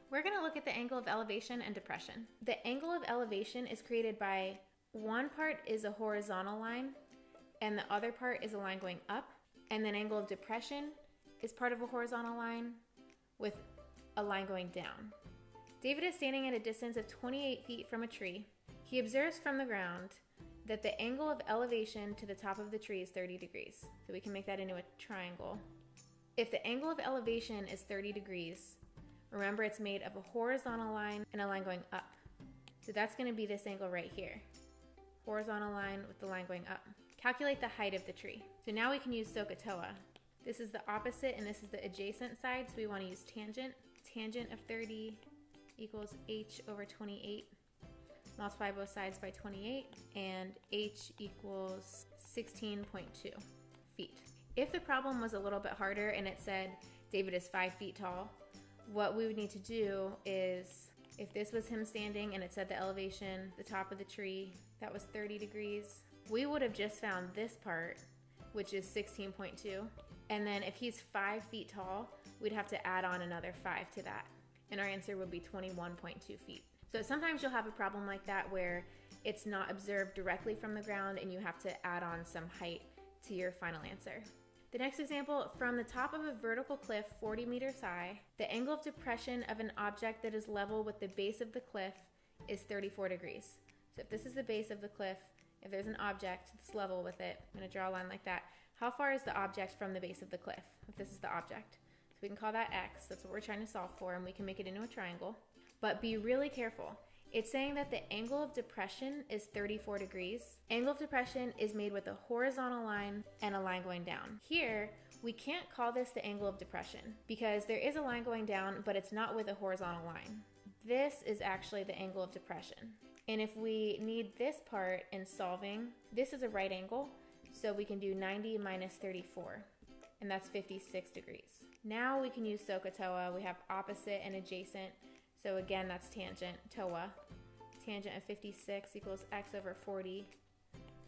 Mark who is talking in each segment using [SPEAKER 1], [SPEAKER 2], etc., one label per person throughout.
[SPEAKER 1] We're going to look at the angle of elevation and depression. The angle of elevation is created by one part is a horizontal line and the other part is a line going up. And then angle of depression is part of a horizontal line with a line going down. David is standing at a distance of 28 feet from a tree. He observes from the ground that the angle of elevation to the top of the tree is 30 degrees. So we can make that into a triangle. If the angle of elevation is 30 degrees, remember it's made of a horizontal line and a line going up. So that's going to be this angle right here. Horizontal line with the line going up. Calculate the height of the tree. So now we can use SOHCAHTOA. This is the opposite and this is the adjacent side, so we want to use tangent. Tangent of 30 equals h over 28. Multiply both sides by 28, and h equals 16.2 feet. If the problem was a little bit harder and it said David is 5 feet tall, what we would need to do is, if this was him standing and it said the elevation, the top of the tree, that was 30 degrees, we would have just found this part, which is 16.2. And then if he's 5 feet tall, we'd have to add on another 5 to that. And our answer would be 21.2 feet. So sometimes you'll have a problem like that where it's not observed directly from the ground and you have to add on some height to your final answer. The next example, from the top of a vertical cliff 40 meters high, the angle of depression of an object that is level with the base of the cliff is 34 degrees. So if this is the base of the cliff, if there's an object that's level with it, I'm going to draw a line like that. How far is the object from the base of the cliff, if this is the object? So we can call that x, that's what we're trying to solve for, and we can make it into a triangle. But be really careful. It's saying that the angle of depression is 34 degrees. Angle of depression is made with a horizontal line and a line going down. Here, we can't call this the angle of depression because there is a line going down, but it's not with a horizontal line. This is actually the angle of depression. And if we need this part in solving, this is a right angle, so we can do 90 minus 34, and that's 56 degrees. Now we can use SOHCAHTOA. We have opposite and adjacent. So again, that's tangent, TOA. Tangent of 56 equals x over 40.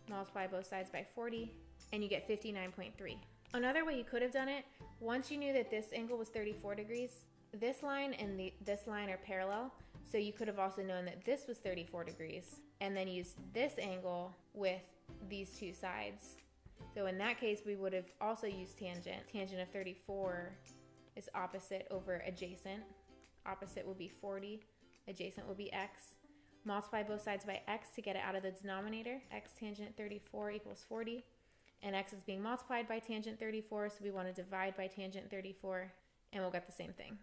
[SPEAKER 1] Multiply both sides by 40, and you get 59.3. Another way you could have done it, once you knew that this angle was 34 degrees, this line and this line are parallel, so you could have also known that this was 34 degrees, and then used this angle with these two sides. So in that case, we would have also used tangent. Tangent of 34 is opposite over adjacent. Opposite will be 40, adjacent will be x. Multiply both sides by x to get it out of the denominator. X tangent 34 equals 40, and x is being multiplied by tangent 34, so we want to divide by tangent 34, and we'll get the same thing.